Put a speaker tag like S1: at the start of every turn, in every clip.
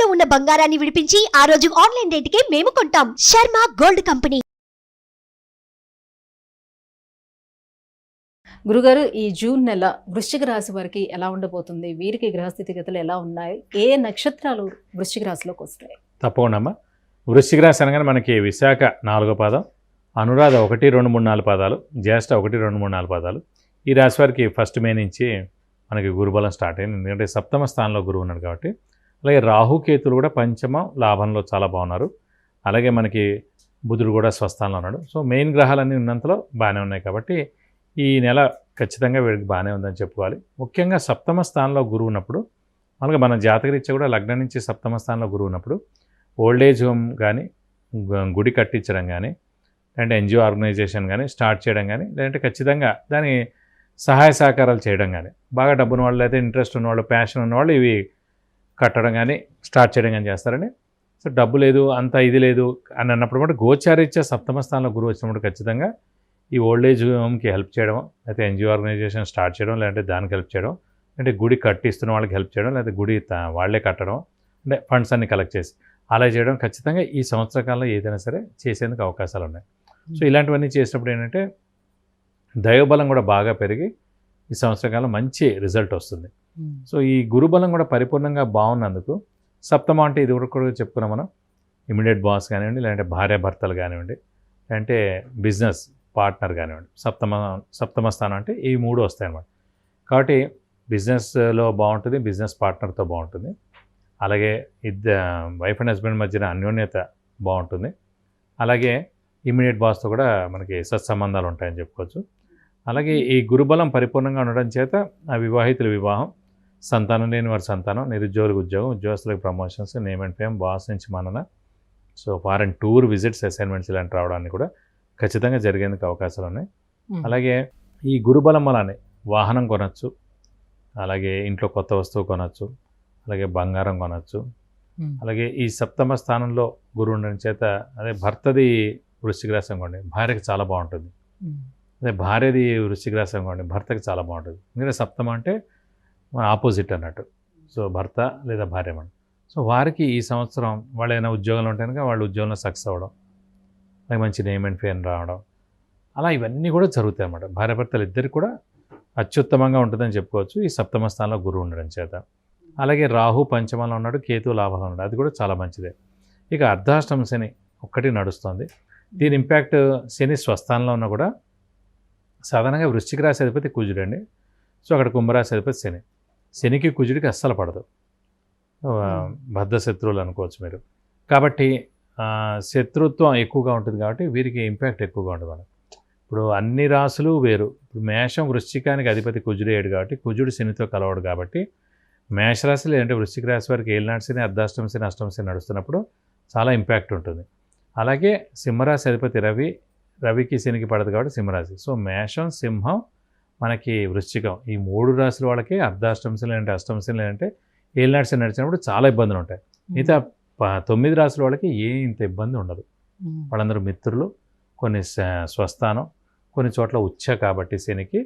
S1: తాకట్టులో ఉన్న బంగారాన్ని విడిపించి ఆ రోజు ఆన్లైన్ రేటుకే మేము కొంటాం. Sharma gold company.
S2: గురుగారు, ఈ జూన్ నెల వృశ్చిక రాశి వారికి ఎలా ఉండబోతుంది? వీరికి గ్రహస్థితిగతులు ఎలా ఉన్నాయి? ఏ నక్షత్రాలు వృశ్చిక రాశిలోకి వస్తాయి?
S3: తప్పకుండా అమ్మా. వృశ్చిక రాశి అనగానే మనకి విశాఖ 4వ పాదం, అనురాధ 1, 2, 3, 4 పాదాలు, జ్యేష్ఠ 1, 2, 3, 4 పాదాలు. ఈ రాశి వారికి 1 మే నుంచి మనకి గురుబలం స్టార్ట్ అయింది. ఎందుకంటే సప్తమ స్థానంలో గురువు ఉన్నాడు కాబట్టి. అలాగే రాహుకేతులు కూడా పంచమం లాభంలో చాలా బాగున్నారు. అలాగే మనకి బుధుడు కూడా స్వస్థానంలో ఉన్నాడు. సో మెయిన్ గ్రహాలన్నీ ఉన్నంతలో బాగానే ఉన్నాయి కాబట్టి ఈ నెల ఖచ్చితంగా వీడికి బాగానే ఉందని చెప్పుకోవాలి. ముఖ్యంగా సప్తమ స్థానంలో గురువు ఉన్నప్పుడు, అలాగే మన జాతకరీత్యా కూడా లగ్నం నుంచి సప్తమ స్థానంలో గురువు ఉన్నప్పుడు ఓల్డేజ్ హోమ్ కానీ, గుడి కట్టించడం కానీ, లేదంటే ఎన్జిఓ ఆర్గనైజేషన్ కానీ స్టార్ట్ చేయడం కానీ, లేదంటే ఖచ్చితంగా దాని సహాయ సహకారాలు చేయడం కానీ, బాగా డబ్బున్న వాళ్ళు అయితే ఇంట్రెస్ట్ ఉన్నవాళ్ళు, ప్యాషన్ ఉన్నవాళ్ళు ఇవి కట్టడం కానీ స్టార్ట్ చేయడం కానీ చేస్తారని. సో డబ్బు లేదు, అంత ఇది లేదు అని అన్నప్పుడు కూడా గోచారీత్యా సప్తమ స్థానంలో గురువు వచ్చినప్పుడు ఖచ్చితంగా ఈ ఓల్డేజ్ హోమ్కి హెల్ప్ చేయడం, లేకపోతే ఎన్జిఓ ఆర్గనైజేషన్ స్టార్ట్ చేయడం, లేదంటే దానికి హెల్ప్ చేయడం, అంటే గుడి కట్టిస్తున్న వాళ్ళకి హెల్ప్ చేయడం, లేకపోతే గుడి వాళ్ళే కట్టడం, అంటే ఫండ్స్ అన్ని కలెక్ట్ చేసి అలా చేయడం ఖచ్చితంగా ఈ సంవత్సర కాలంలో ఏదైనా సరే చేసేందుకు అవకాశాలు ఉన్నాయి. సో ఇలాంటివన్నీ చేసినప్పుడు ఏంటంటే దైవబలం కూడా బాగా పెరిగి ఈ సంవత్సర కాలం మంచి రిజల్ట్ వస్తుంది. సో ఈ గురుబలం కూడా పరిపూర్ణంగా బాగున్నందుకు సప్తమ అంటే ఇది కూడా చెప్పుకున్నాం మనం, ఇమీడియట్ బాస్ కానివ్వండి, లేదంటే భార్యాభర్తలు కానివ్వండి, లేదంటే బిజినెస్ పార్ట్నర్ కానివ్వండి, సప్తమ స్థానం అంటే ఈ 3 వస్తాయి అన్నమాట. కాబట్టి బిజినెస్లో బాగుంటుంది, బిజినెస్ పార్ట్నర్తో బాగుంటుంది, అలాగే వైఫ్ అండ్ హస్బెండ్ మధ్యన అన్యోన్యత బాగుంటుంది, అలాగే ఇమీడియట్ బాస్తో కూడా మనకి సత్సంబంధాలు ఉంటాయని చెప్పుకోవచ్చు. అలాగే ఈ గురుబలం పరిపూర్ణంగా ఉండడం చేత ఆ వివాహితుల వివాహం, సంతానం లేని వారి సంతానం, నిరుద్యోగులకు ఉద్యోగం, ఉద్యోగస్తులకు promotions, name and fame, boss నుంచి మనన, so foreign tour visits, assignments ఇలాంటి రావడానికి కూడా ఖచ్చితంగా జరిగేందుకు అవకాశాలు ఉన్నాయి. అలాగే ఈ గురుబలం వలనే వాహనం కొనచ్చు, అలాగే ఇంట్లో కొత్త వస్తువు కొనచ్చు, అలాగే బంగారం కొనచ్చు. అలాగే ఈ సప్తమ స్థానంలో గురువు ఉండడం చేత అదే భర్తది వృశ్చిక రాశి అనుకోండి, భార్యకి చాలా బాగుంటుంది. అదే భార్యది వృశ్చిక రాశి అనుకోండి, భర్తకి చాలా బాగుంటుంది. ఎందుకంటే సప్తమ అంటే మన ఆపోజిట్ అన్నట్టు. సో భర్త లేదా భార్య మనం. సో వారికి ఈ సంవత్సరం వాళ్ళు ఏదైనా ఉద్యోగంలో ఉంటే కనుక వాళ్ళు ఉద్యోగంలో సక్సెస్ అవ్వడం, అలాగే మంచి నేమ్ అండ్ ఫేమ్ రావడం, అలా ఇవన్నీ కూడా జరుగుతాయి అన్నమాట. భార్యాభర్తలు ఇద్దరికి కూడా అత్యుత్తమంగా ఉంటుందని చెప్పుకోవచ్చు ఈ సప్తమ స్థానంలో గురువు ఉండడం చేత. అలాగే రాహు పంచమంలో ఉన్నాడు, కేతు లాభంలో ఉన్నాడు, అది కూడా చాలా మంచిదే. ఇక అర్ధాష్టమ శని ఒక్కటి నడుస్తుంది. దీని ఇంపాక్ట్ శని స్వస్థానంలో ఉన్నా కూడా సాధారణంగా వృశ్చిక రాశి అధిపతి కుజుడు అండి. సో అక్కడ కుంభరాశి అధిపతి శని. శనికి కుజుడికి అస్సలు పడదు, బద్ధ శత్రువులు అనుకోవచ్చు మీరు. కాబట్టి శత్రుత్వం ఎక్కువగా ఉంటుంది కాబట్టి వీరికి ఇంపాక్ట్ ఎక్కువగా ఉంటుంది మనకు. ఇప్పుడు అన్ని రాశులు వేరు. ఇప్పుడు మేషం వృశ్చికానికి అధిపతి కుజుడేడు కాబట్టి కుజుడు శనితో కలవడు కాబట్టి మేషరాశి లేదంటే వృశ్చిక రాశి వారికి ఏలినాటి శని, అర్ధాష్టమ శని, అష్టమ శని నడుస్తున్నప్పుడు చాలా ఇంపాక్ట్ ఉంటుంది. అలాగే సింహరాశి అధిపతి రవికి శనికి పడదు కాబట్టి సింహరాశి. సో మేషం, సింహం, మనకి వృశ్చికం, ఈ 3 రాశుల వాళ్ళకి అర్ధాష్టమ శని లేదంటే అష్టమ శని లేదంటే ఏలినాటి శని నడిచినప్పుడు చాలా ఇబ్బందులు ఉంటాయి. మిగతా 9 రాశుల వాళ్ళకి ఇంత ఇబ్బంది ఉండదు. వాళ్ళందరూ మిత్రులు, కొన్ని స్వస్థానం, కొన్ని చోట్ల ఉచ్చ కాబట్టి శనికి.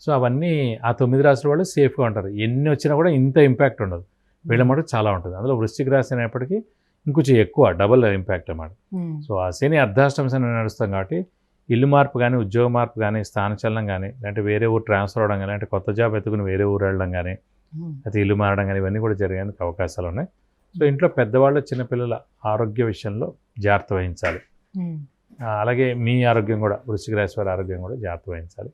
S3: సో అవన్నీ ఆ 9 రాశుల వాళ్ళు సేఫ్గా ఉంటారు. ఎన్ని వచ్చినా కూడా ఇంత ఇంపాక్ట్ ఉండదు. వీళ్ళ మటుకు చాలా ఉంటుంది. అందులో వృశ్చిక రాశి అనేప్పటికీ ఇంకొంచెం ఎక్కువ, డబుల్ ఇంపాక్ట్ అన్నమాట. సో ఆ శని అర్ధాష్టమ శని నడుస్తాం కాబట్టి ఇల్లు మార్పు కానీ, ఉద్యోగ మార్పు కానీ, స్థానచలనం కానీ, లేదంటే వేరే ఊరు ట్రాన్స్ఫర్ అవ్వడం కానీ, అంటే కొత్త జాబ్ ఎత్తుకుని వేరే ఊరు వెళ్ళడం కానీ, అయితే ఇల్లు మారడం కానీ, ఇవన్నీ కూడా జరిగేందుకు అవకాశాలు ఉన్నాయి. సో ఇంట్లో పెద్దవాళ్ళు, చిన్నపిల్లల ఆరోగ్య విషయంలో జాగ్రత్త వహించాలి. అలాగే మీ ఆరోగ్యం కూడా, వృశ్చిక రాశి వారి ఆరోగ్యం కూడా జాగ్రత్త వహించాలి.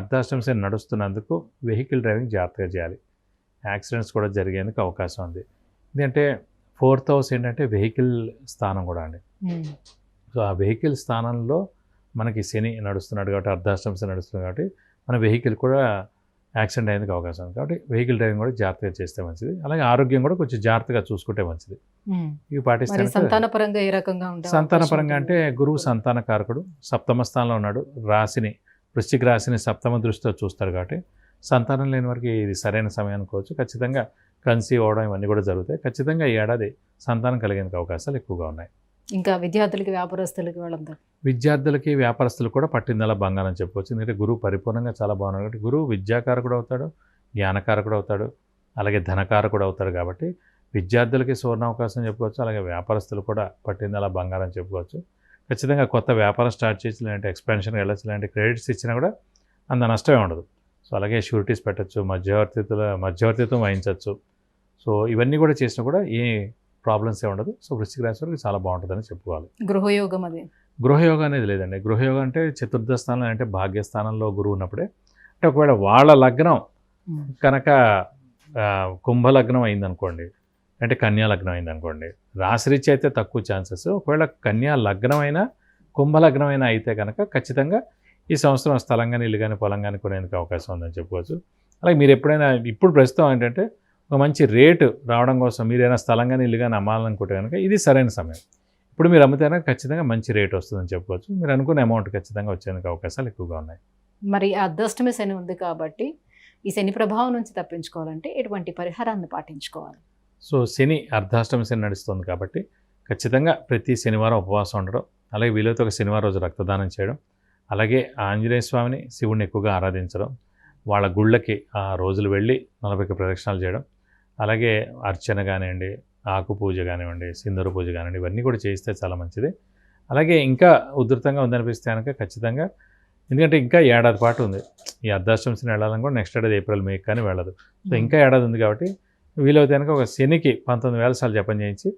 S3: అర్ధాష్టమ శని నడుస్తున్నందుకు వెహికల్ డ్రైవింగ్ జాగ్రత్తగా చేయాలి. యాక్సిడెంట్స్ కూడా జరిగేందుకు అవకాశం ఉంది. ఎందుకంటే 4th హౌస్ ఏంటంటే వెహికల్ స్థానం కూడా అండి. సో ఆ వెహికల్ స్థానంలో మనకి శని నడుస్తున్నాడు కాబట్టి, అర్ధాష్టమ శని నడుస్తుంది కాబట్టి మన వెహికల్ కూడా యాక్సిడెంట్ అయ్యేందుకు అవకాశం ఉంది. కాబట్టి వెహికల్ డ్రైవింగ్ కూడా జాగ్రత్తగా చేస్తే మంచిది. అలాగే ఆరోగ్యం కూడా కొంచెం జాగ్రత్తగా చూసుకుంటే మంచిది. ఇవి పాటిస్తే
S2: సంతానపరంగా ఏ రకంగా ఉంటుంది?
S3: సంతానపరంగా అంటే గురువు సంతాన కారకుడు, సప్తమ స్థానంలో ఉన్నాడు. రాశిని, వృశ్చిక రాశిని సప్తమ దృష్టితో చూస్తారు కాబట్టి సంతానం లేని వారికి ఇది సరైన సమయం అనుకోవచ్చు. ఖచ్చితంగా కన్సీవ్ అవ్వడం ఇవన్నీ కూడా జరుగుతాయి. ఖచ్చితంగా ఈ ఏడాది సంతానం కలిగేందుకు అవకాశాలు ఎక్కువగా ఉన్నాయి.
S2: ఇంకా విద్యార్థులకి, వ్యాపారస్తులకి, వాళ్ళందరూ
S3: విద్యార్థులకి, వ్యాపారస్తులు కూడా పట్టిందల బంగారం చెప్పుకోవచ్చు. ఎందుకంటే గురువు పరిపూర్ణంగా చాలా బాగున్నాడు కాబట్టి గురువు విద్యాకారకుడు అవుతాడు, జ్ఞానకారకుడు అవుతాడు, అలాగే ధనకారకుడు అవుతాడు. కాబట్టి విద్యార్థులకి సువర్ణావకాశం చెప్పుకోవచ్చు, అలాగే వ్యాపారస్తులు కూడా పట్టింది అలా బంగారం చెప్పుకోవచ్చు. ఖచ్చితంగా కొత్త వ్యాపారం స్టార్ట్ చేసి ఇలాంటి ఎక్స్పాన్షన్ వెళ్ళచ్చు, ఇలాంటి క్రెడిట్స్ ఇచ్చినా కూడా అంత నష్టమే ఉండదు. సో అలాగే షూరిటీస్ పెట్టచ్చు, మధ్యవర్తిత్వం వహించవచ్చు. సో ఇవన్నీ కూడా చేసినా కూడా ఏ ప్రాబ్లమ్సే ఉండదు. సో వృశ్చిక రాశి వారికి చాలా బాగుంటుందని చెప్పుకోవాలి.
S2: గృహయోగం అది
S3: గృహయోగం అనేది లేదండి. గృహయోగం అంటే చతుర్థ స్థానం అంటే భాగ్యస్థానంలో గురువు ఉన్నప్పుడే, అంటే ఒకవేళ వాళ్ళ లగ్నం కనుక కుంభలగ్నం అయిందనుకోండి, అంటే కన్యా లగ్నం అయిందనుకోండి, రాశిరీత్యా అయితే తక్కువ ఛాన్సెస్. ఒకవేళ కన్యా లగ్నం అయినా కుంభలగ్నం అయినా అయితే కనుక ఖచ్చితంగా ఈ సంవత్సరం స్థలం కానీ ఇల్లు కానీ పొలం కానీ కొనేందుకు అవకాశం ఉందని చెప్పుకోవచ్చు. అలాగే మీరు ఎప్పుడైనా ఇప్పుడు ప్రస్తుతం ఏంటంటే ఒక మంచి రేటు రావడం కోసం మీరు ఏదైనా స్థలం కానీ ఇల్లు కానీ అమ్మాలనుకుంటే కనుక ఇది సరైన సమయం. ఇప్పుడు మీరు అమ్మితే కనుక ఖచ్చితంగా మంచి రేటు వస్తుందని చెప్పుకోవచ్చు. మీరు అనుకున్న అమౌంట్ ఖచ్చితంగా వచ్చేందుకు అవకాశాలు ఎక్కువగా ఉన్నాయి.
S2: మరి అర్ధాష్టమి శని ఉంది కాబట్టి ఈ శని ప్రభావం నుంచి తప్పించుకోవాలంటే ఎటువంటి పరిహారాన్ని పాటించుకోవాలి?
S3: సో శని అర్ధాష్టమి శని నడుస్తుంది కాబట్టి ఖచ్చితంగా ప్రతి శనివారం ఉపవాసం ఉండడం, అలాగే వీలైతే ఒక శనివారం రోజు రక్తదానం చేయడం, అలాగే ఆంజనేయ స్వామిని శివుడిని ఎక్కువగా ఆరాధించడం, వాళ్ళ గుళ్ళకి ఆ రోజులు వెళ్ళి 40 ప్రదక్షిణాలు చేయడం, అలాగే అర్చన కానివ్వండి, ఆకు పూజ కానివ్వండి, సింధూర పూజ కానివ్వండి, ఇవన్నీ కూడా చేస్తే చాలా మంచిది. అలాగే ఇంకా ఉధృతంగా ఉందనిపిస్తే కనుక ఖచ్చితంగా, ఎందుకంటే ఇంకా ఏడాది పాటు ఉంది ఈ అర్ధాష్టమి శని వెళ్ళాలని కూడా, నెక్స్ట్ ఏడాది ఏప్రిల్ మే కానీ వెళ్ళదు. సో ఇంకా ఏడాది ఉంది కాబట్టి వీలైతే కనుక ఒక శనికి 19,000 సార్లు జపం చేయించి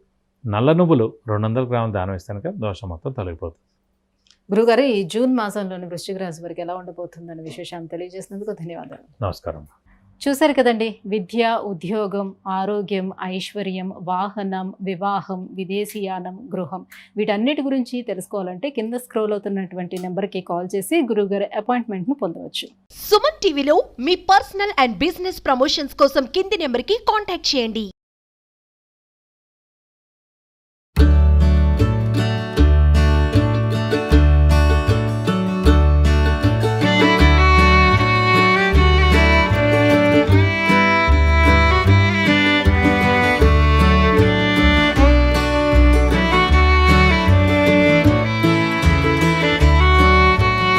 S3: నల్ల నువ్వులు 200 గ్రాములు దానం ఇస్తే కనుక దోషం మొత్తం తొలగిపోతుంది.
S2: గురుగారు, ఈ జూన్ మాసంలోని వృశ్చిక రాశి వారికి ఎలా ఉండబోతుందనే విశేషాన్ని తెలియజేసినందుకు ధన్యవాదాలు.
S3: నమస్కారం.
S2: చూశారు కదండి, విద్య, ఉద్యోగం, ఆరోగ్యం, ఐశ్వర్యం, వాహనం, వివాహం, విదేశీయానం, గృహం, వీటన్నిటి గురించి తెలుసుకోవాలంటే కింద స్క్రోల్ అవుతున్నటువంటి నెంబర్కి కాల్ చేసి గురువుగారి అపాయింట్మెంట్ను పొందవచ్చు.
S1: సుమన్ టీవీలో మీ పర్సనల్ అండ్ బిజినెస్ ప్రమోషన్స్ కోసం కింది నెంబర్కి కాంటాక్ట్ చేయండి.